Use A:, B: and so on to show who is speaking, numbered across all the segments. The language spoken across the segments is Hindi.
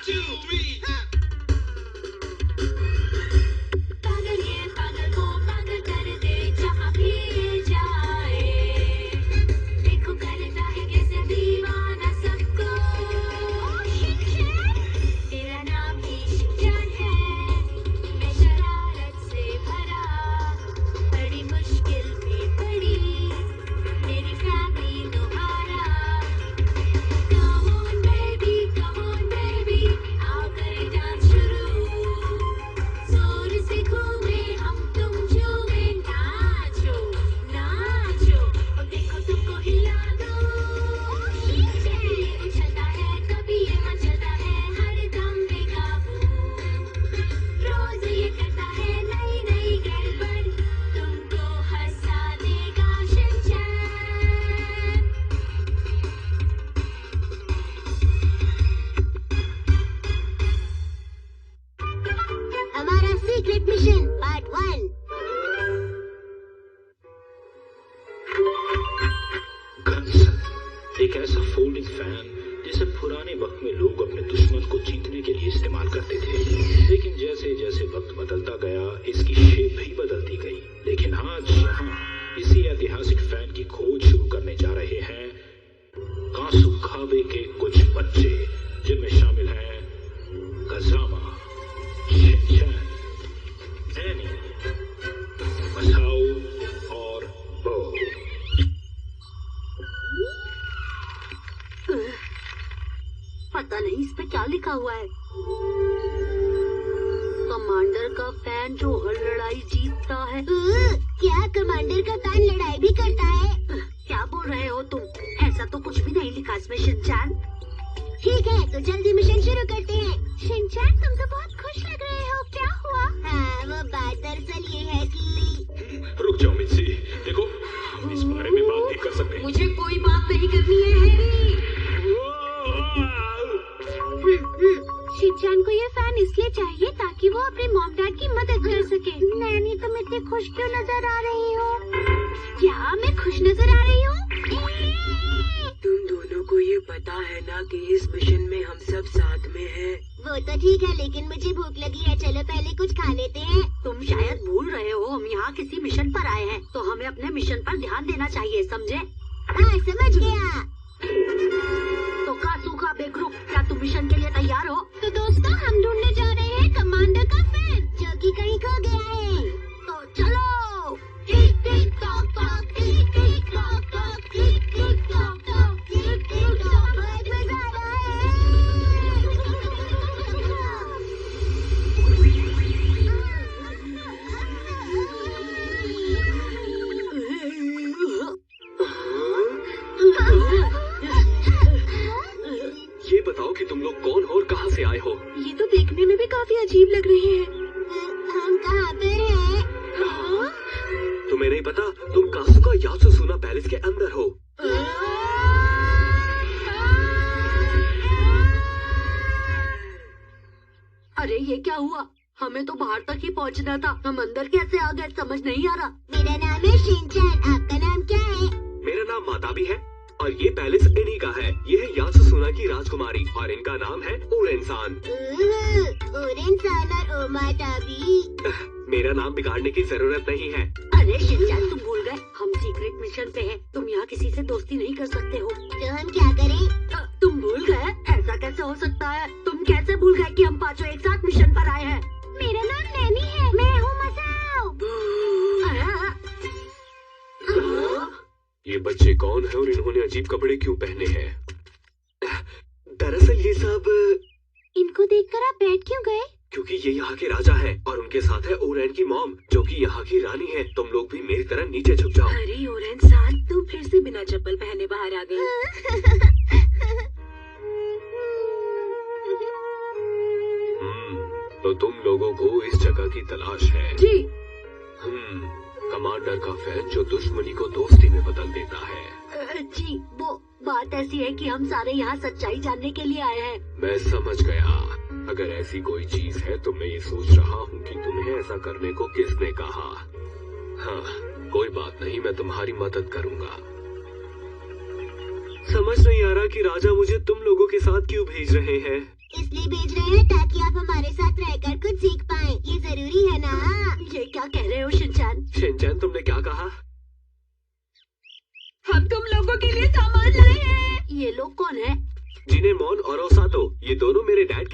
A: 2, 3.
B: पागल ये पागल को पागल कर दे जहाँ भी ये जाए। देखो करता है कैसे दीवाना सबको। तेरा नाम ही शिनचैन है, मैं शरारत से भरा, बड़ी मुश्किल में पड़ी मेरी फैमिली तुम्हारा। Come on baby, आओ करें डांस शुरू। जोर से घूमे हम तुम झूमे, नाचो नाचो और देखो तुमको हिला दो। कभी ये उछलता है कभी ये मचलता है, हर दम बेकाबू। रोज ये करता है नई नई गड़बड़, तुमको हंसा देगा शिनचैन। हमारा सीक्रेट मिशन पार्ट 1।
C: गन्सन, एक ऐसा फोल्डिंग फैन जिसे पुराने वक्त में लोग अपने दुश्मन को जीतने के लिए इस्तेमाल करते थे, लेकिन जैसे जैसे वक्त बदलता गया इसकी शेप भी बदलती गई। लेकिन आज यहाँ इसी ऐतिहासिक फैन की खोज शुरू करने जा रहे हैं कासुखाबे के कुछ बच्चे, जिनमें शामिल हैं कज़ामा, शिनचैन, एनी, मसाओ और बो।
B: पता नहीं इस पे क्या लिखा हुआ है। कमांडर का फैन जो हर लड़ाई जीतता है। क्या कमांडर का फैन लड़ाई भी करता है? क्या बोल रहे हो तुम? ऐसा तो कुछ भी नहीं लिखा इसमें शिनचैन। ठीक है तो जल्दी मिशन शुरू करते हैं। शिनचैन तुम तो बहुत खुश लग रहे हो, क्या हुआ? हाँ वो बात दरअसल ये है कि
C: रुक जाओ मित्सी, देखो हम इस बारे में बात नहीं कर सकते।
B: मुझे कोई बात नहीं करनी है हैरी। शिनचैन को ये फैन इसलिए चाहिए ताकि वो अपने मॉम डैड की मदद कर सके। नैनी तुम इतनी खुश क्यों नजर आ रही हो? क्या मैं खुश नजर आ रही हूँ?
D: तुम दोनों को ये पता है ना कि इस मिशन में हम सब साथ में हैं।
B: वो तो ठीक है लेकिन मुझे भूख लगी है, चलो पहले कुछ खा लेते हैं। तुम शायद भूल रहे हो हम यहाँ किसी मिशन पर आए हैं, तो हमें अपने मिशन पर ध्यान देना चाहिए, समझे? हाँ समझ गया। तो कासुखाबे ग्रुप, क्या तुम मिशन के लिए तैयार हो? तो दोस्तों हम ढूंढने जा रहे हैं कमांडर का फैन जो कि कहीं खो गया है। तो चलो। टिक टिक टॉक टॉक, टिक टिक टॉक टॉक, टिक टिक टॉक टॉक, टिक टिक टॉक। बहुत मजा आ रहा
C: ये बताओ कि तुम लोग कौन हो और कहाँ से आए हो?
B: ये तो देखने में भी काफी अजीब लग रही है। हम कहाँ पर हैं?
C: तुम्हें नहीं पता, तुम कासुका यासुसुना पैलेस के अंदर हो।
B: अरे ये क्या हुआ? हमें तो बाहर तक ही पहुंचना था, हम अंदर कैसे आ गए समझ नहीं आ रहा। मेरा नाम है शिनचैन, आपका नाम क्या है?
C: मेरा नाम माताबी है और ये पैलेस इन्हीं का है। ये है यासुसुना की राजकुमारी और इनका नाम है ओरेंसान।
B: ओरेंसान और ओमाटाबी।
C: मेरा नाम बिगाड़ने की जरूरत नहीं है।
B: अरे शिनचैन तुम भूल गए हम सीक्रेट मिशन पे हैं, तुम यहाँ किसी से दोस्ती नहीं कर सकते हो। तो हम क्या करें? तुम भूल गए? ऐसा कैसे हो सकता है? तुम कैसे भूल गए कि हम पांचों एक साथ मिशन पर आए हैं? मेरा नाम नैनी है, मैं हूँ मसाओ।
C: ये बच्चे कौन है और इन्होंने अजीब कपड़े क्यों पहने हैं? दरअसल ये सब
B: इनको देखकर आप बैठ क्यों गए?
C: क्योंकि ये यहाँ के राजा हैं और उनके साथ है ओरेन की मॉम जो कि यहाँ की रानी है। तुम लोग भी मेरी तरह नीचे झुक जाओ।
D: अरे ओरेंसान, तुम फिर से बिना चप्पल पहने बाहर आ गई।
C: तो तुम लोगों को इस जगह की तलाश है?
B: जी।
C: कमांडर का फैन जो दुश्मनी को दोस्ती में बदल देता है।
B: जी वो बात ऐसी है कि हम सारे यहाँ सच्चाई जानने के लिए आए हैं।
C: मैं समझ गया। अगर ऐसी कोई चीज है तो मैं ये सोच रहा हूँ कि तुम्हें ऐसा करने को किसने कहा। हाँ कोई बात नहीं, मैं तुम्हारी मदद करूँगा। समझ नहीं आ रहा कि राजा मुझे तुम लोगों के साथ क्यों भेज रहे हैं।
B: इसलिए भेज रहे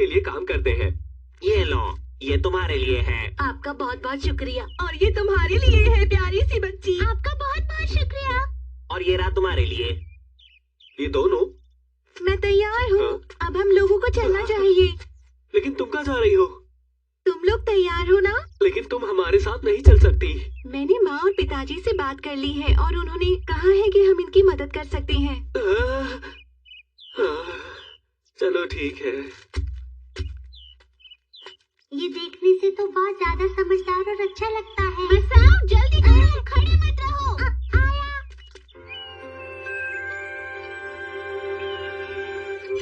A: के लिए काम करते हैं। ये लो, ये तुम्हारे लिए है।
B: आपका बहुत बहुत शुक्रिया।
E: और ये तुम्हारे लिए है प्यारी सी बच्ची।
B: आपका बहुत बहुत शुक्रिया।
A: और ये रहा तुम्हारे लिए। ये दोनों।
E: मैं तैयार हूँ।
A: हाँ।
E: अब हम लोगों को चलना चाहिए।
A: लेकिन तुम कहाँ जा रही हो?
E: तुम लोग तैयार हो ना?
A: लेकिन तुम हमारे साथ नहीं चल सकती।
E: मैंने माँ और पिताजी से बात कर ली है और उन्होंने कहा है कि हम इनकी मदद कर सकते हैं।
A: चलो ठीक है।
B: ये देखने से तो बहुत ज्यादा समझदार और अच्छा लगता है। मसाओ, जल्दी करो, खड़े मत रहो। आया।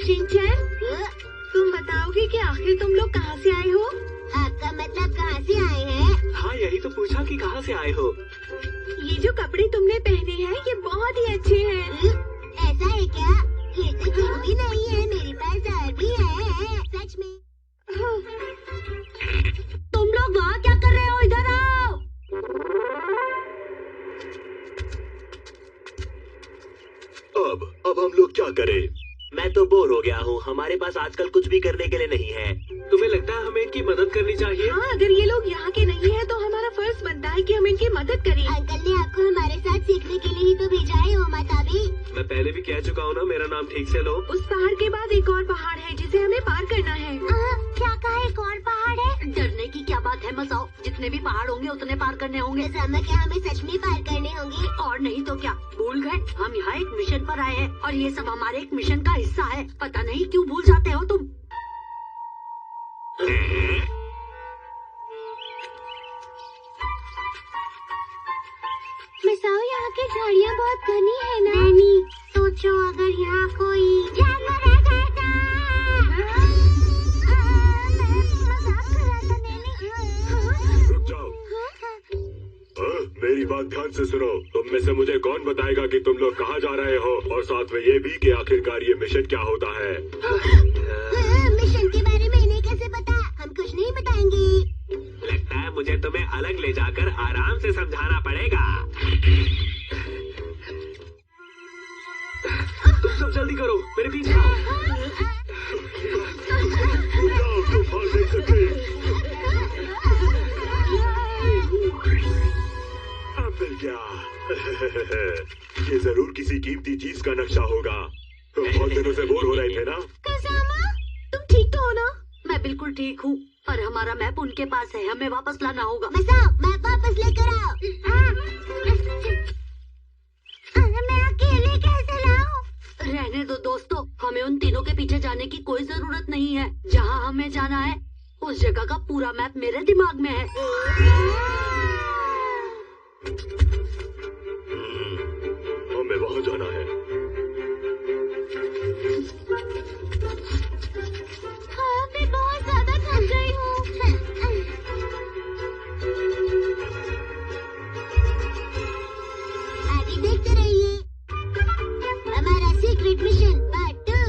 E: शिनचैन, तुम बताओगे कि आखिर तुम लोग कहाँ से आए हो?
B: आपका मतलब कहाँ से आए हैं?
A: हाँ, यही तो पूछा कि कहाँ से आए हो।
E: ये जो कपड़े तुमने पहने हैं ये बहुत ही अच्छे हैं।
B: ऐसा है क्या? ये तो कुछ भी नहीं है, मेरे पास और भी है। सच में? तुम लोग वहाँ क्या कर रहे हो? इधर आओ।
A: अब हम लोग क्या करें? मैं तो बोर हो गया हूँ। हमारे पास आजकल कुछ भी करने के लिए नहीं है। तुम्हें लगता है हमें इनकी मदद करनी चाहिए?
E: हाँ, अगर ये लोग यहाँ के नहीं हैं तो हमारा फर्ज बनता है कि हम इनकी मदद करें।
B: अंकल ने आपको हमारे साथ सीखने के लिए ही तो भेजा है, ओ माता भी।
A: मैं पहले भी कह चुका हूँ ना, मेरा नाम ठीक से लो।
E: उस पहाड़ के बाद एक और पहाड़ है जिसे हमें पार करना है।
B: क्या कहा, एक और पहाड़ है? डरने की क्या बात है मसाओ, जितने भी पहाड़ होंगे उतने पार करने होंगे। कसामा, क्या हमें सच में पार करने होंगे? और नहीं तो क्या, भूल गए? हम यहाँ एक मिशन पर आए हैं और ये सब हमारे एक मिशन का हिस्सा है। पता नहीं क्यों भूल जाते हो तुम। मसाओ, यहाँ की झाड़ियाँ बहुत घनी है ना? नहीं, सोचो अगर यहाँ कोई जानवर आ जाता।
F: रुक जाओ। मेरी बात ध्यान से सुनो। तुम में से मुझे कौन बताएगा कि तुम लोग कहाँ जा रहे हो, और साथ में ये भी कि आखिरकार ये मिशन क्या होता है?
B: मिशन के बारे में इन्हें कैसे पता? हम कुछ नहीं बताएंगे।
A: लगता है मुझे तुम्हें अलग ले जाकर आराम से समझाना पड़ेगा। तुम सब जल्दी करो, मेरे पीछे आओ।
F: जाओ, तुम भाग नहीं सकते। अब मिल गया। ये जरूर किसी कीमती चीज का नक्शा होगा। तुम बहुत दिनों से बोर हो रहे थे ना?
B: कसामा,
E: तुम ठीक तो हो ना?
B: मैं बिल्कुल ठीक हूँ, पर हमारा मैप उनके पास है, हमें वापस लाना होगा। मसाओ, मैप वापस लेकर आओ। मैं अकेले कैसे लाऊं? रहने दो दोस्तों, हमें उन तीनों के पीछे जाने की कोई जरूरत नहीं है। जहाँ हमें जाना है उस जगह का पूरा मैप मेरे दिमाग में है।
F: हमें वहाँ जाना है।
B: हाँ, मैं बहुत ज्यादा थक गई हूँ। आगे देखते रहिए। हमारा सीक्रेट मिशन पार्ट 2।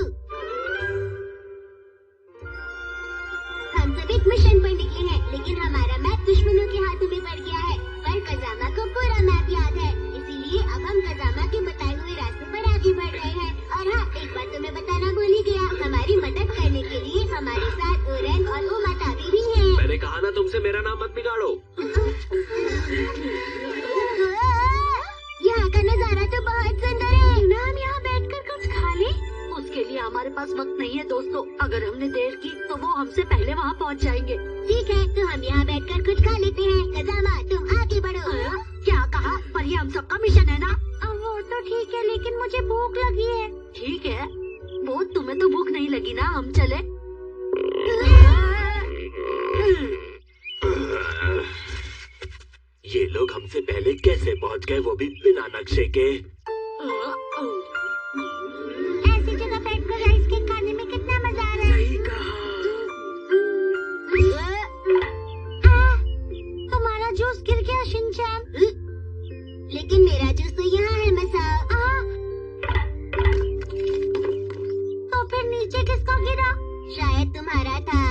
B: हम सब एक मिशन पर निकले हैं, लेकिन हमारा मैप दुश्मनों के हाथों में पड़ गया है। पर कजामा को पूरा मैप याद है, इसीलिए अब हम कजामा के बताए हुए रास्ते पर आगे बढ़ रहे हैं। और हाँ, एक बात तो मैं बताना भूल ही गया, हमारी मदद करने के लिए हमारे साथ ओरेंग और उमाताबी भी हैं।
A: मैंने कहा ना तुमसे, मेरा नाम मत बिगाड़ो।
B: यहाँ का नजारा तो बहुत सुंदर है ना? हम यहाँ बैठकर कुछ खा लें? उसके लिए हमारे पास वक्त नहीं है दोस्तों। अगर हमने देर की तो वो हमसे पहले वहाँ पहुँच जाएंगे। ठीक है, तो हम यहाँ बैठकर कुछ खा लेते हैं। कजामा, तुम आगे बढ़ो। क्या कहा? पर ये हम सबका मिशन है ना? वो तो ठीक है, लेकिन मुझे भूख लगी है। ठीक है, वो तुम्हें तो भूख नहीं लगी ना? हम चले।
A: ये लोग हमसे पहले कैसे पहुंच गए, वो भी बिना नक्शे के?
B: ऐसी जगह बैठकर राइस केक खाने में कितना मजा आ रहा है।
D: सही कहा।
B: तुम्हारा जूस गिर गया शिनचैन। लेकिन मेरा जूस तो यहाँ है मसाओ। तो फिर नीचे किसका गिरा? शायद तुम्हारा था।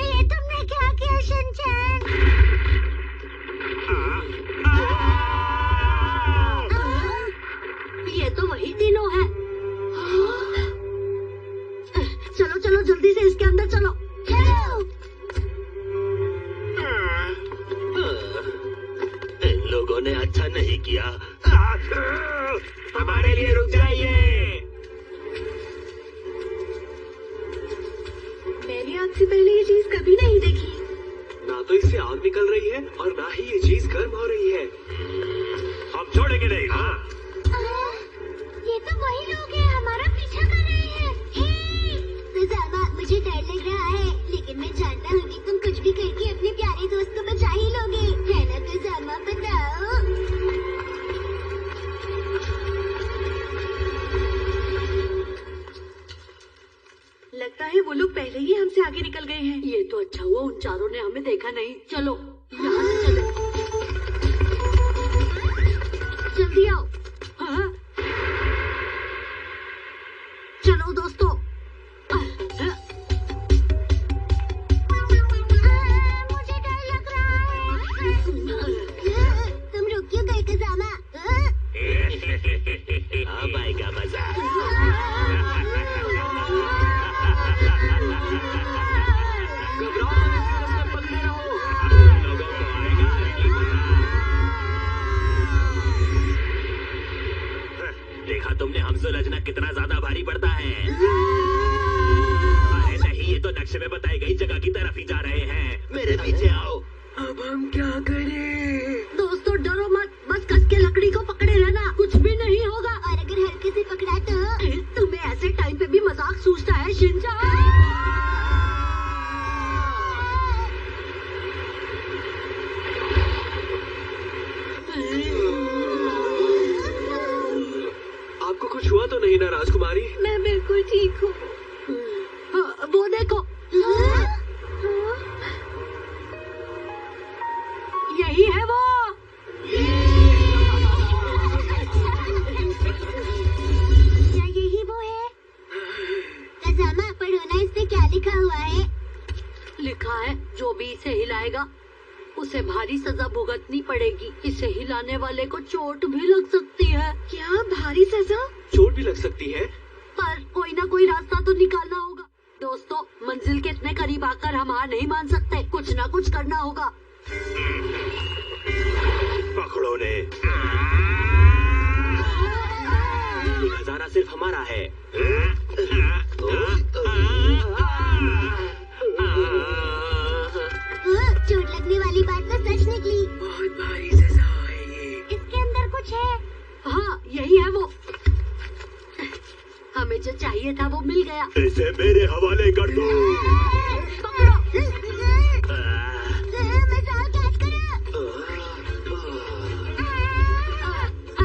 B: ये तुमने क्या किया शिनचैन? चलो जल्दी से इसके अंदर चलो।
A: इन लोगों ने अच्छा नहीं किया। हमारे लिए रुक जाइए।
E: मैंने आपसे पहले ये चीज कभी नहीं देखी।
A: ना तो इससे आग निकल रही है और ना ही ये चीज गर्म हो रही है। हम छोड़ेंगे नहीं। हाँ,
B: ये तो वही लोग हैं, हमारा पीछा कर रहे हैं। तजामा, मुझे डर लग रहा है, लेकिन मैं जानता हूँ कि तुम कुछ भी करके अपने प्यारे दोस्त को बचा ही लोगे, है ना तजामा? बताओ।
E: लगता है वो लोग पहले ही हमसे आगे निकल गए हैं।
B: ये तो अच्छा हुआ उन चारों ने हमें देखा नहीं। चलो यहाँ से चले। जल्दी आओ। हाँ? चलो दोस्तों। मुझे डर लग रहा है। तुम रुक क्यों गए तजामा?
A: अब आएगा मजा। देखा तुमने, हम सुलझना कितना ज्यादा भारी पड़ता है। अरे नहीं, ये तो नक्शे में बताई गई जगह की तरफ ही जा रहे हैं। मेरे पीछे आओ।
D: अब हम क्या करें?
B: दोस्तों डरो मत, बस कस के लकड़ी को पकड़े रहना, कुछ भी नहीं होगा। और अगर हल्के से पकड़ा तो? तुम्हें ऐसे टाइम पे भी मजाक सूझता है शिनचान?
A: आपको कुछ हुआ तो नहीं ना राजकुमारी?
E: मैं बिल्कुल ठीक हूँ।
B: वो देखो। यही है वो। क्या यही वो है? तजामा, पढ़ो ना, इसमें क्या लिखा हुआ है? लिखा है, जो भी इसे हिलाएगा उसे भारी सजा भुगतनी पड़ेगी। इसे हिलाने वाले को चोट भी लग सकती है।
E: क्या भारी सजा?
A: चोट भी लग सकती है?
B: पर कोई ना कोई रास्ता तो निकालना होगा। दोस्तों, मंजिल के इतने करीब आकर हम हार नहीं मान सकते, कुछ ना कुछ करना होगा।
F: पकड़ो ने।
A: ये खजाना सिर्फ हमारा है।
B: चोट लगने वाली बात तो सच निकली।
D: बहुत भारी सजा है ये।
B: इसके अंदर कुछ है। हाँ, यही है वो। हमें जो चाहिए था वो मिल गया।
F: इसे मेरे हवाले कर दो।
B: पकड़ो। मिसाइल कैच करो।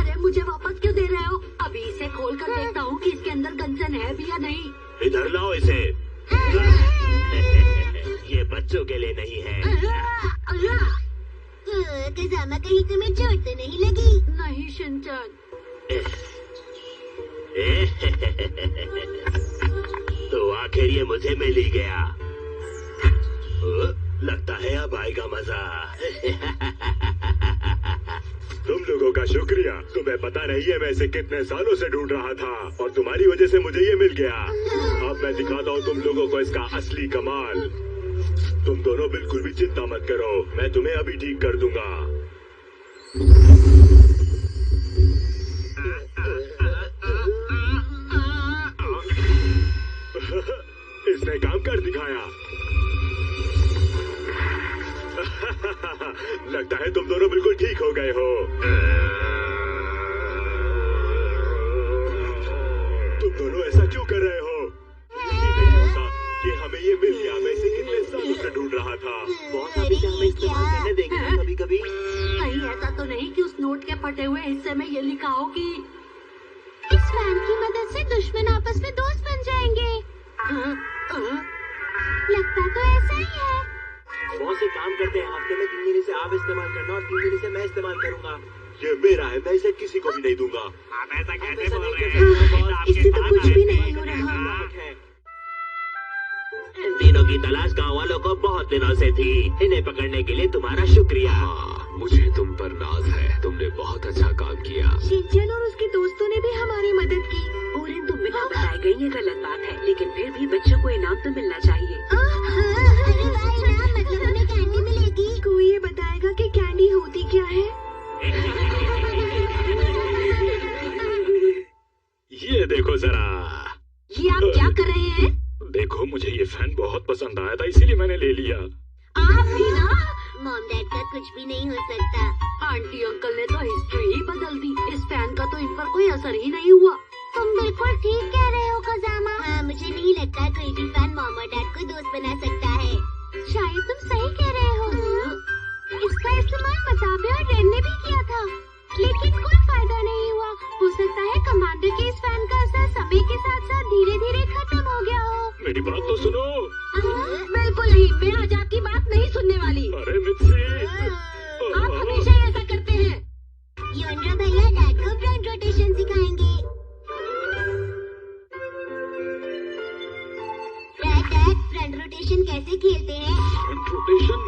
B: अरे मुझे वापस क्यों दे रहे हो? अभी इसे खोल कर देखता हूँ कि इसके अंदर गंजन है भी या नहीं।
F: इधर लाओ इसे।
A: ये बच्चों के लिए नहीं है।
B: तजामा, कहीं तुम्हें चोट तो नहीं लगी? नहीं शिनचान।
A: तो आखिर ये मुझे मिल ही गया। लगता है अब आएगा मजा।
F: तुम लोगों का शुक्रिया। तुम्हें पता नहीं है मैं इसे कितने सालों से ढूंढ रहा था और तुम्हारी वजह से मुझे ये मिल गया। अब मैं दिखाता हूँ तुम लोगों को इसका असली कमाल। तुम दोनों बिल्कुल भी चिंता मत करो, मैं तुम्हें अभी ठीक कर दूंगा। इसने काम कर दिखाया। लगता है तुम दोनों बिल्कुल ठीक हो गए हो। तुम दोनों ऐसा क्यों कर रहे हो? नहीं होता कि हमें ये मिल गया। मैं इसे कितने सालों से ढूंढ रहा था।
A: बहुत अभी हमें इस्तेमाल करने देंगे ना कभी कभी।
B: कहीं ऐसा तो नहीं कि उस नोट के फटे हुए हिस्से में ये लिखा हो कि इस फैन की मदद से दुश्मन आपस में दोस्त बन जाएंगे। लगता तो ऐसा ही है।
A: बहुत से काम करते हैं, हफ्ते में 3 दिन इसे आप इस्तेमाल करना और 3 दिन इसे मैं इस्तेमाल करूंगा।
F: ये मेरा है, मैं इसे किसी को भी नहीं दूंगा।
A: आप ऐसा कैसे बोल रहे हैं?
E: इससे तो कुछ भी नहीं हो रहा।
A: इन तीनों की तलाश गांव वालों को बहुत दिनों से थी। इन्हें पकड़ने के लिए तुम्हारा शुक्रिया।
G: मुझे तुम पर नाज है, तुमने बहुत अच्छा काम किया।
E: शिनचैन और उसके दोस्तों ने भी हमारी मदद की।
D: ओरेन तो बिना बताए गई ये गलत बात है, लेकिन फिर भी बच्चों को इनाम तो मिलना चाहिए।
B: अरे वाह इनाम, मतलब हमें कैंडी मिलेगी।
E: कोई ये बताएगा कि कैंडी होती क्या है?
C: ये देखो जरा।
B: ये आप क्या कर रहे हैं?
C: देखो, मुझे ये फैन बहुत पसंद आया था, इसीलिए मैंने ले लिया।
B: आप भी ना? मॉम डैड का कुछ भी नहीं हो सकता।
H: आंटी अंकल ने तो हिस्ट्री ही बदल दी। इस फैन का तो इन पर कोई असर ही नहीं हुआ।
B: तुम बिल्कुल ठीक कह रहे हो कोजामा। हाँ, मुझे नहीं लगता कोई भी फैन मॉम और डैड को दोस्त बना सकता है। शायद तुम सही कह रहे हो। इसका इस्तेमाल मताबे और रेन ने भी किया था, लेकिन कोई फायदा नहीं हुआ। हो सकता है कमांडर के इस फैन का असर समय के साथ साथ धीरे धीरे खत्म हो गया हो।
C: मेरी बात तो सुनो।
H: बिल्कुल नहीं, मैं आज आपकी बात नहीं सुनने वाली।
C: अरे मित्सी,
H: आप हमेशा ही ऐसा करते हैं।
B: योनरो भैया डैड को फ्रंट रोटेशन सिखाएंगे। डैड फ्रंट रोटेशन कैसे खेलते हैं?
C: फ्रंट रोटेशन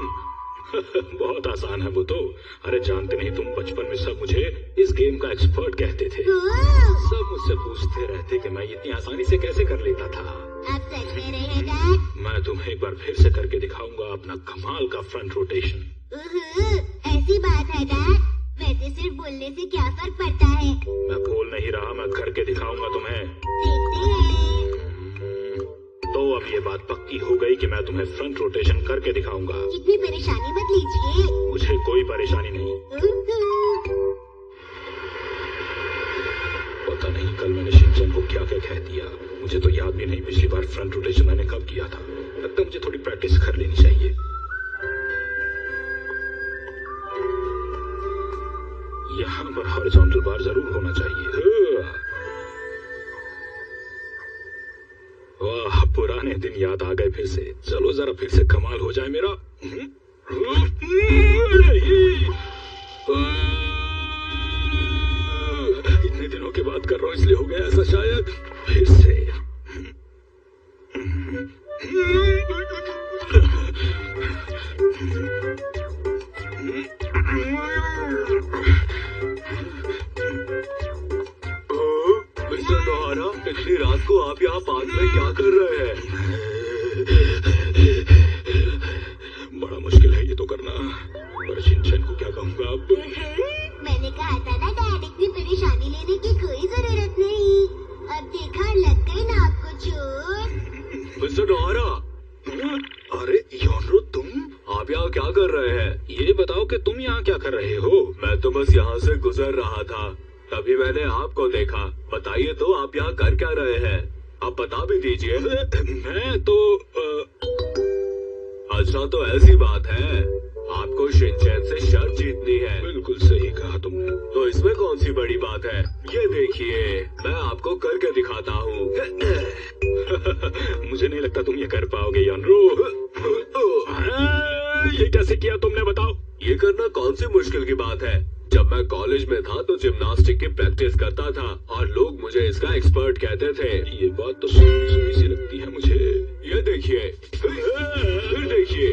C: बहुत आसान है वो तो। अरे जानते नहीं तुम, बचपन में सब मुझे इस गेम का एक्सपर्ट कहते थे। सब मुझसे पूछते रहते कि मैं इतनी आसानी से कैसे कर लेता था।
B: आप सच कह रहे हैं डैड?
C: मैं तुम्हें एक बार फिर से करके दिखाऊंगा अपना कमाल का फ्रंट रोटेशन।
B: ऐसी बात है डैड? वैसे सिर्फ बोलने से क्या फर्क पड़ता है?
C: मैं बोल नहीं रहा, मैं करके दिखाऊंगा तुम्हें।
B: देखते हैं।
C: तो अब ये बात पक्की हो गई कि मैं तुम्हें फ्रंट रोटेशन करके दिखाऊंगा।
B: इतनी परेशानी मत लीजिए।
C: मुझे कोई परेशानी नहीं। पता नहीं कल मैंने शिनचैन को क्या क्या कह दिया। मुझे तो याद भी नहीं पिछली बार फ्रंट रोटेशन मैंने कब किया था। लगता मुझे थोड़ी प्रैक्टिस कर लेनी चाहिए। यहाँ पर हॉरिजॉन्टल बार जरूर होना चाहिए। वाह, पुराने दिन याद आ गए फिर से। चलो जरा फिर से कमाल हो जाए मेरा। इतने दिनों के बाद कर रहा हूँ इसलिए हो गया ऐसा शायद। फिर से
G: मिस्टर नोहारा, इतनी रात को आप यहाँ पार्क में क्या कर रहे हैं?
C: बड़ा मुश्किल है ये तो करना। पर शिनचैन को क्या कहूँगा अब?
B: मैंने कहा था ना डैड, इतनी परेशानी लेने की कोई जरूरत नहीं। अब देखा, लग गई ना आपको चोट।
G: मिस्टर नोहारा, अरे योनरो, आप यहाँ क्या कर रहे हैं?
C: ये बताओ कि तुम यहाँ क्या कर रहे हो?
G: मैं तो बस यहाँ से गुजर रहा था, तभी मैंने आपको देखा। बताइए तो, आप यहाँ कर क्या रहे हैं? आप बता भी दीजिए।
C: मैं तो
G: अच्छा, तो ऐसी बात है, आपको शिनचैन से शर्त जीतनी है।
C: बिल्कुल सही कहा तुमने।
G: तो इसमें कौन सी बड़ी बात है? ये देखिए, मैं आपको करके दिखाता हूँ।
C: मुझे नहीं लगता तुम ये कर पाओगे योनरो। ये कैसे किया तुमने, बताओ?
G: ये करना कौन सी मुश्किल की बात है? जब मैं कॉलेज में था तो जिम्नास्टिक की प्रैक्टिस करता था और लोग मुझे इसका एक्सपर्ट कहते थे।
C: ये बात तो सुनी सुनी सी लगती है मुझे।
G: ये देखिए, फिर देखिए।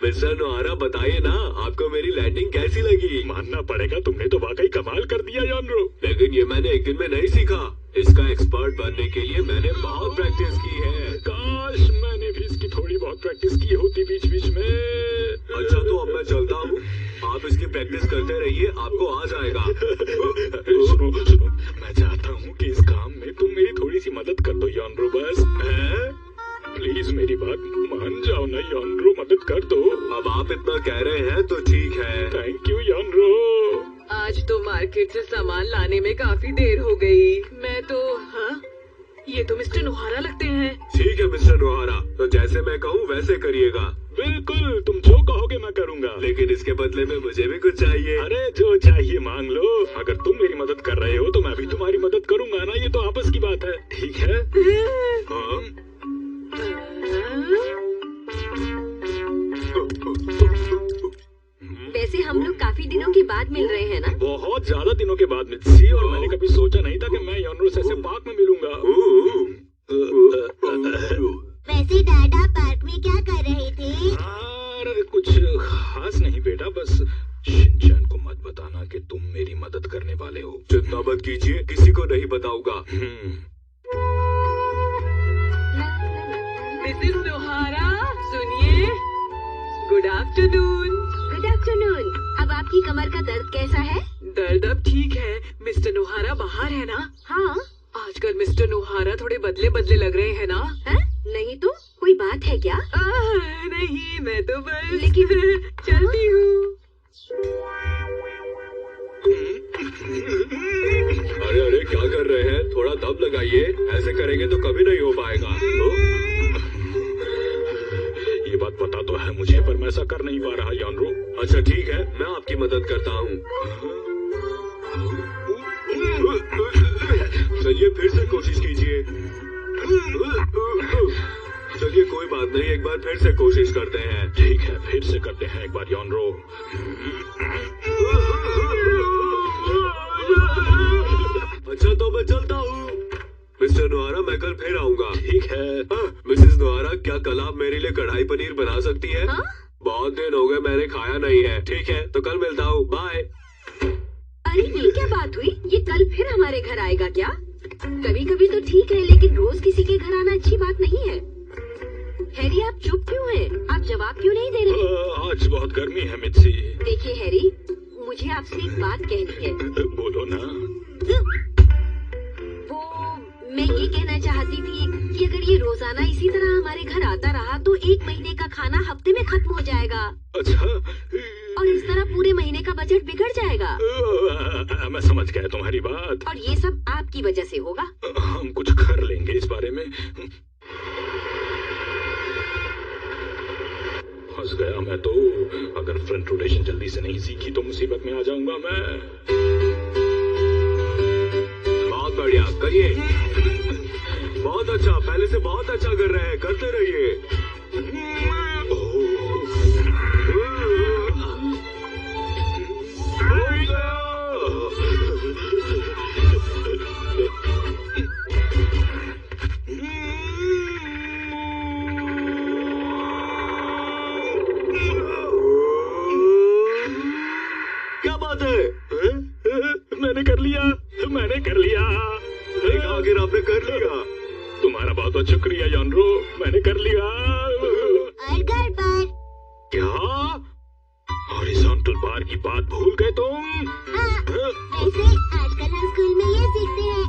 G: मिस्टर नोहारा, बताइए ना, आपको मेरी लैंडिंग कैसी लगी?
C: मानना पड़ेगा, तुमने तो वाकई कमाल कर दिया योनरो।
G: लेकिन ये मैंने एक दिन में नहीं सीखा। इसका एक्सपर्ट बनने के लिए मैंने बहुत प्रैक्टिस की है।
C: काश मैंने भी इसकी थोड़ी बहुत प्रैक्टिस की होती बीच बीच में।
G: अच्छा, तो अब मैं चलता हूँ। आप इसकी प्रैक्टिस करते रहिए, आपको आ जाएगा।
C: सुनो सुनो, मैं चाहता हूँ कि इस काम में तुम मेरी थोड़ी सी मदद कर दो योनरो। बस प्लीज मेरी बात मान जाओ ना योनरो, मदद कर दो।
G: अब आप इतना कह रहे हैं तो ठीक है।
C: थैंक यू योनरो।
D: आज तो मार्केट से सामान लाने में काफी देर हो गई। मैं तो ये तो मिस्टर नोहारा लगते हैं।
G: ठीक है मिस्टर नोहारा, तो जैसे मैं कहूँ वैसे करिएगा।
C: बिल्कुल, तुम जो कहोगे मैं करूँगा।
G: लेकिन इसके बदले में मुझे भी कुछ चाहिए।
C: अरे जो चाहिए मांग लो। अगर तुम मेरी मदद कर रहे हो तो मैं भी तुम्हारी मदद करूँगा ना। ये तो आपस की बात है, ठीक है?
G: हाँ?
E: वैसे हम लोग काफी दिनों के बाद मिल रहे हैं ना?
C: बहुत ज्यादा दिनों के बाद मित्सी, और मैंने कभी सोचा नहीं था कि मैं योनरो से ऐसे पार्क में मिलूंगा।
B: वैसे डैड आप पार्क में क्या कर रहे थे?
C: अरे कुछ खास नहीं बेटा, बस शिनचैन को मत बताना कि तुम मेरी मदद करने वाले हो।
G: चिंता मत कीजिए, किसी को नहीं बताऊंगा।
D: मिसेस नोहारा सुनिए। Good afternoon.
B: Good afternoon. अब आपकी कमर का दर्द कैसा है?
D: दर्द अब ठीक है। मिस्टर नोहारा बाहर है ना?
B: हाँ।
D: आजकल मिस्टर नोहारा थोड़े बदले बदले लग रहे हैं ना?
B: है? नहीं तो कोई बात है क्या?
D: नहीं, मैं तो बस
B: लेकिन
D: चलती हूँ।
G: अरे अरे क्या कर रहे हैं? थोड़ा दम लगाइए, ऐसे करेंगे तो कभी नहीं हो पाएगा।
C: ये बात पता तो है मुझे, पर मैं ऐसा कर नहीं पा रहा योनरो।
G: अच्छा ठीक है, मैं आपकी मदद करता हूँ। चलिए फिर से कोशिश कीजिए। चलिए कोई बात नहीं, एक बार फिर से कोशिश करते हैं।
C: ठीक है, फिर से करते हैं एक बार योनरो।
G: अच्छा तो मैं चलता हूँ। मिस्टर नोहारा, मैं कल फिर आऊंगा।
C: ठीक है।
G: मिसेस नोहारा, क्या कल आप मेरे लिए कढ़ाई पनीर बना सकती है?
B: हाँ?
G: बहुत दिन हो गए मैंने खाया नहीं है। ठीक है, तो कल मिलता हूँ, बाय।
B: अरे ये क्या बात हुई? ये कल फिर हमारे घर आएगा क्या? कभी कभी तो ठीक है, लेकिन रोज किसी के घर आना अच्छी बात नहीं है। हैरी आप चुप क्यों हैं? आप जवाब क्यों नहीं दे रहे?
C: आज बहुत गर्मी है मित्सी।
B: देखिए हैरी, मुझे आपसे एक बात कहनी है।
C: बोलो ना।
B: वो मैं ये कहना चाहती थी कि अगर ये रोजाना इसी तरह हमारे घर आता रहा तो 1 महीने का खाना हफ्ते में खत्म हो जाएगा।
C: अच्छा।
B: और इस तरह पूरे महीने का बजट बिगड़ जाएगा।
C: मैं समझ गया तुम्हारी बात।
B: और ये सब आपकी वजह से होगा।
C: हम कुछ कर लेंगे इस बारे में। फंस गया मैं तो। अगर फ्रंट रोटेशन जल्दी से नहीं सीखी तो मुसीबत में आ जाऊंगा मैं।
G: बहुत बढ़िया, करिए। बहुत अच्छा, पहले से बहुत अच्छा कर रहे हैं, करते रहिए। क्या बात है?
C: मैंने कर लिया, मैंने कर लिया।
G: आखिर आपने कर लिया।
C: तुम्हारा बहुत बहुत शुक्रिया योनरो, मैंने कर लिया।
B: और घर पर
C: क्या? हॉरिजॉन्टल बार की बात भूल गए तुम?
B: हाँ, वैसे आजकल हम स्कूल में ये सीखते हैं